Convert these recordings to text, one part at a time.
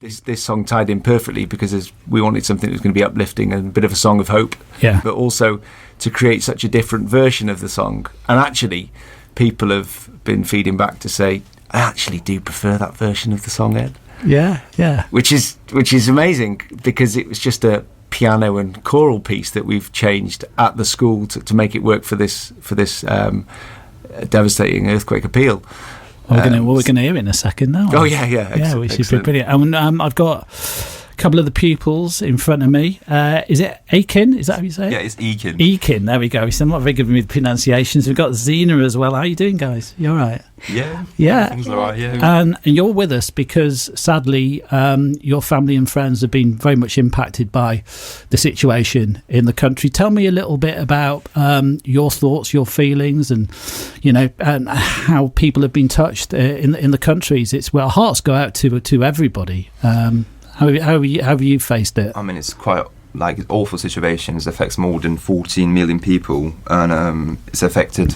This song tied in perfectly because we wanted something that was going to be uplifting and a bit of a song of hope, but also to create such a different version of the song. And actually, people have been feeding back to say, I actually do prefer that version of the song, Ed. Yeah. Which is amazing, because it was just a piano and choral piece that we've changed at the school to make it work for this devastating earthquake appeal. We're going to hear it in a second now. Oh, yeah. Yeah, which is brilliant. And I've got a couple of the pupils in front of me. Is it Ekin? Is that how you say it? Yeah, it's Ekin. Ekin, there we go. I'm not very good with pronunciations. We've got Zeynep as well. How are you doing, guys? You all right? Yeah. Things are all right, yeah. And you're with us because, sadly, your family and friends have been very much impacted by the situation in the country. Tell me a little bit about your thoughts, your feelings, and and how people have been touched in the countries. It's where our hearts go out to everybody. How have you faced it? I mean, it's quite an awful situation. It affects more than 14 million people, and it's affected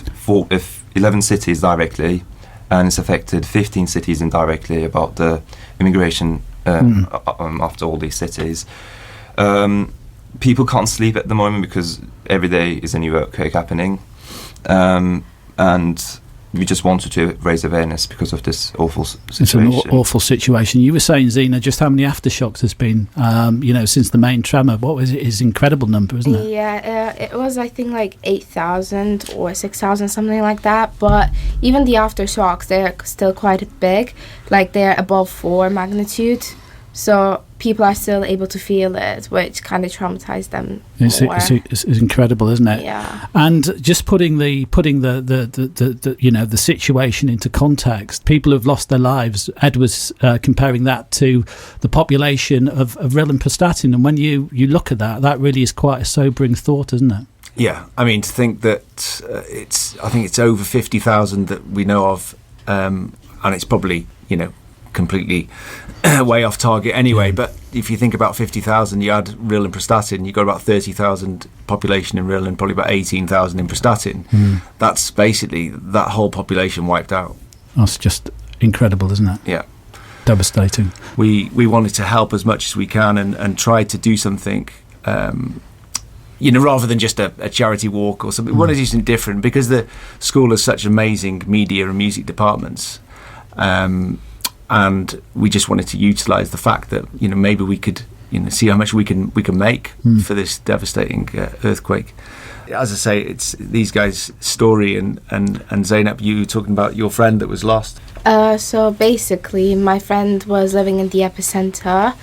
11 cities directly, and it's affected 15 cities indirectly about the immigration after all these cities. People can't sleep at the moment because every day is a new earthquake happening, and we just wanted to raise awareness because of this awful situation. It's an awful situation. You were saying, Zena, just how many aftershocks there's been, since the main tremor. What was it? It's an incredible number, isn't it? Yeah, it was, I think, 8,000 or 6,000, something like that. But even the aftershocks, they're still quite big. They're above 4 magnitude. So people are still able to feel it, which kind of traumatized them more. It's incredible, isn't it? Yeah. And just putting the situation into context, people have lost their lives. Ed was comparing that to the population of Rhyl and Prestatyn, and when you look at that really is quite a sobering thought, isn't it? Yeah, I mean, to think that I think it's over 50,000 that we know of, and it's probably completely way off target anyway, but if you think about 50,000, you add Rhyl and Prestatyn, you've got about 30,000 population in Rhyl and probably about 18,000 in Prestatyn. That's basically that whole population wiped out. That's just incredible, isn't it? Yeah. Devastating. We wanted to help as much as we can and try to do something, rather than just a charity walk or something. We want to do something different because the school has such amazing media and music departments. And we just wanted to utilise the fact that maybe we could see how much we can make for this devastating earthquake. As I say, it's these guys' story, and Zeynep, you talking about your friend that was lost. So basically, my friend was living in the epicenter.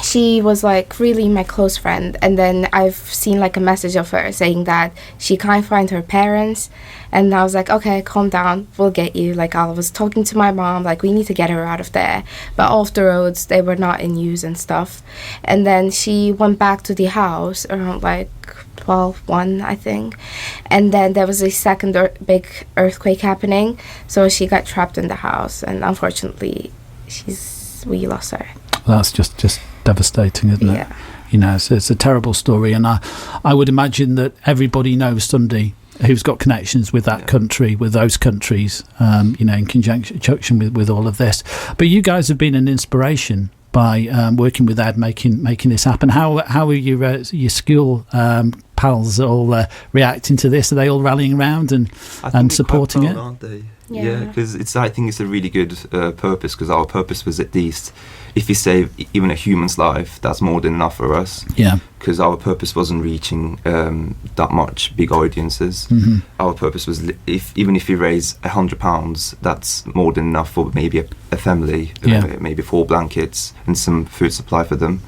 She was really my close friend, and then I've seen a message of her saying that she can't find her parents, and I was like, okay, calm down, we'll get you. I was talking to my mom, we need to get her out of there, but all of the roads, they were not in use and stuff. And then she went back to the house around 12:01, I think, and then there was a second big earthquake happening, so she got trapped in the house, and unfortunately we lost her. That's just devastating, isn't it? Yeah. It's a terrible story, and I would imagine that everybody knows somebody who's got connections with that country, with those countries, in conjunction with all of this. But you guys have been an inspiration by working with Ed, making this happen. How are your school pals all reacting to this? Are they all rallying around and supporting it? Aren't they? Yeah, because I think it's a really good purpose, because our purpose was, at least, if we save even a human's life, that's more than enough for us. Yeah. Because our purpose wasn't reaching that much big audiences. Mm-hmm. Our purpose was, even if we raise £100, that's more than enough for maybe a family, maybe 4 blankets and some food supply for them.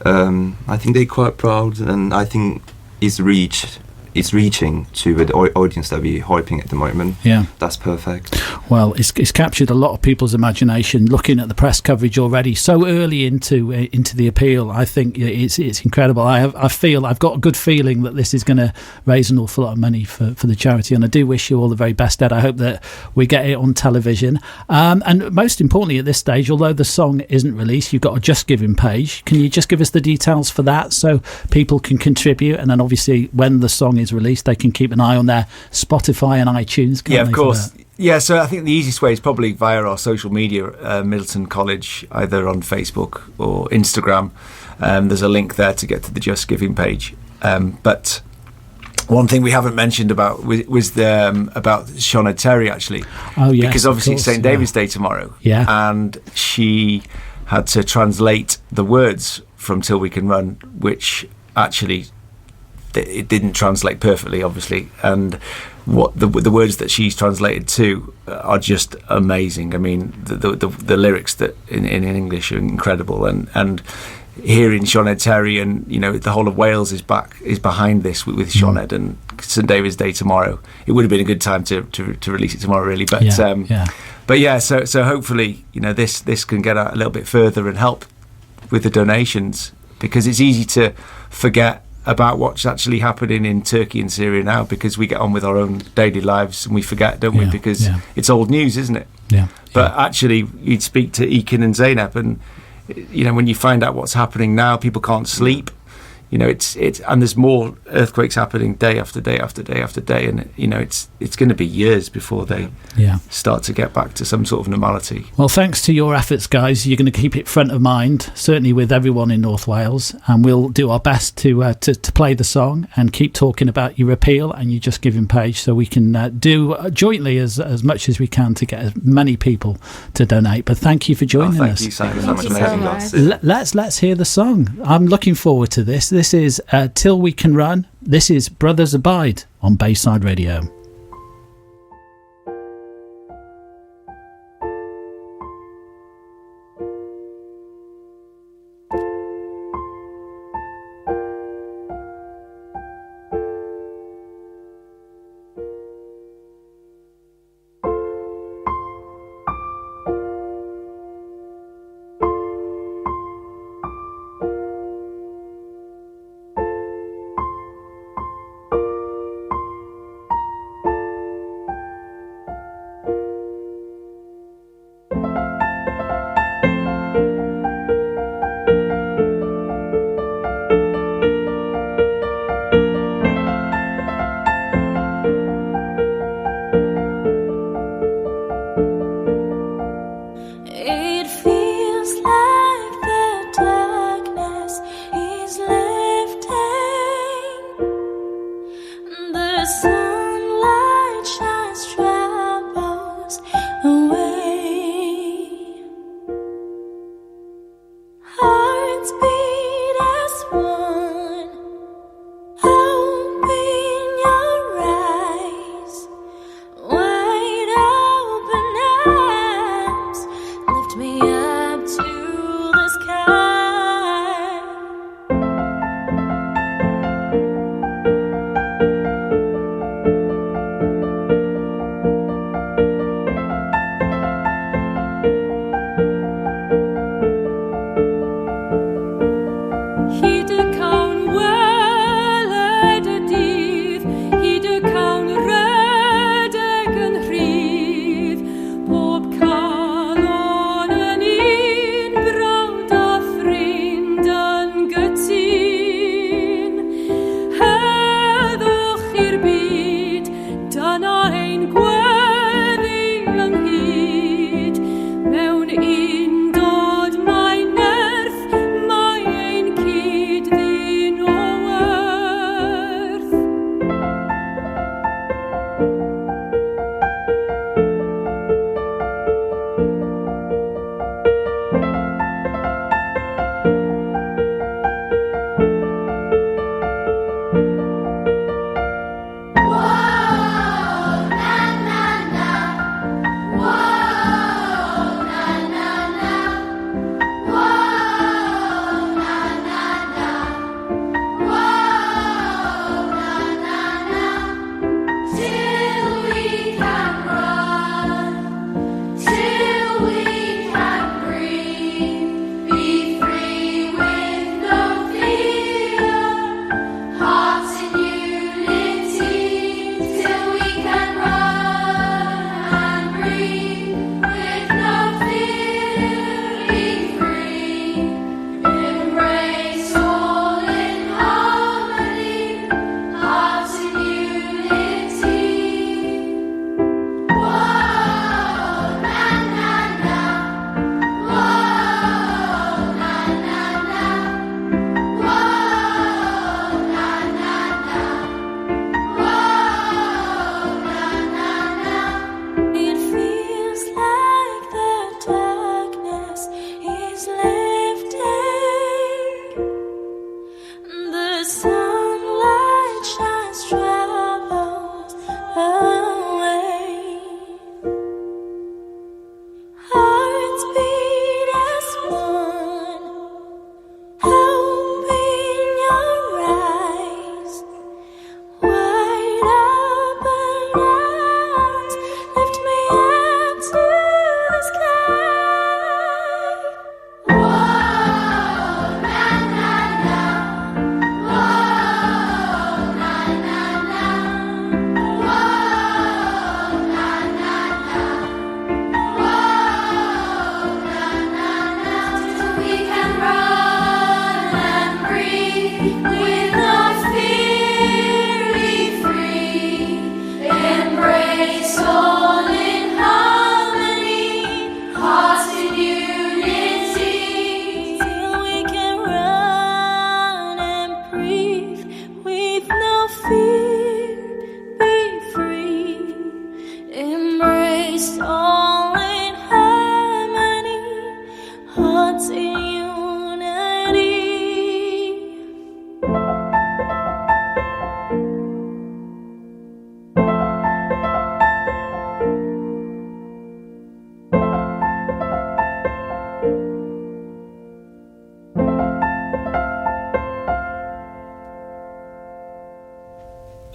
I think they're quite proud, and I think it's reaching to the audience that we're hyping at the moment. Yeah, that's perfect. Well, it's captured a lot of people's imagination. Looking at the press coverage already, so early into the appeal, I think it's incredible. I've got a good feeling that this is going to raise an awful lot of money for the charity, and I do wish you all the very best, Ed. I hope that we get it on television. And most importantly, at this stage, although the song isn't released, you've got a Just Giving page. Can you just give us the details for that so people can contribute? And then obviously, when the song is released, they can keep an eye on their Spotify and iTunes. Yeah, of course. Yeah, so I think the easiest way is probably via our social media, Myddelton College, either on Facebook or Instagram. There's a link there to get to the Just Giving page. But one thing we haven't mentioned about was about Shauna Terry, actually. Oh, yes. Because obviously it's St. David's Day tomorrow. Yeah. And she had to translate the words from Till We Can Run, which actually it didn't translate perfectly, obviously. And what the words that she's translated to are just amazing. I mean, the lyrics that in English are incredible, and hearing Shauna Terry and the whole of Wales is behind this with Shauna and St David's Day tomorrow. It would have been a good time to release it tomorrow, really. But so hopefully this can get out a little bit further and help with the donations, because it's easy to forget about what's actually happening in Turkey and Syria now, because we get on with our own daily lives and we forget, don't we? Because it's old news, isn't it? Yeah. But actually, you'd speak to Ekin and Zeynep, and when you find out what's happening now, people can't sleep. It's and there's more earthquakes happening day after day after day after day, and it's going to be years before they start to get back to some sort of normality. Well, thanks to your efforts, guys, you're going to keep it front of mind, certainly with everyone in North Wales, and we'll do our best to play the song and keep talking about your appeal and your Just Giving page, so we can do jointly as much as we can to get as many people to donate. But thank you for joining us. Thank you so much. Let's hear the song. I'm looking forward to this. This is Till We Can Run. This is Brothers Abide on Bayside Radio.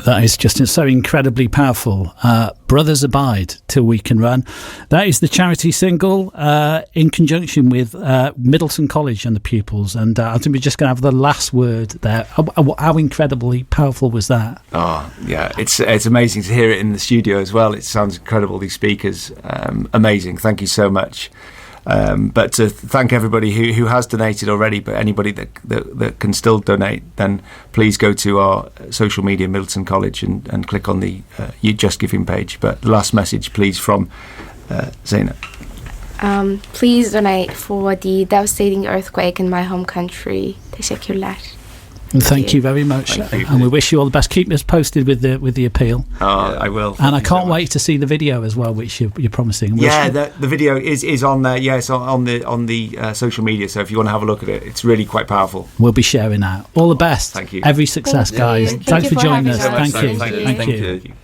That is just so incredibly powerful. Brothers Abide Till We Can Run. That is the charity single in conjunction with Myddelton College and the pupils. And I think we're just going to have the last word there. How incredibly powerful was that? Oh, yeah. It's amazing to hear it in the studio as well. It sounds incredible, these speakers. Amazing. Thank you so much. But to thank everybody who has donated already, but anybody that can still donate, then please go to our social media, Myddelton College, and click on the You Just Giving page. But the last message, please, from Zeynep. Please donate for the devastating earthquake in my home country. Teşekkürler. Thank you very much, and we wish you all the best. Keep us posted with the appeal. I will. And I can't wait to see the video as well, which you're promising. The video is on there. Yes, on the social media. So if you want to have a look at it, it's really quite powerful. We'll be sharing that. All the best. Thank you. Every success, guys. Thanks for joining us. Thank you. Thank you.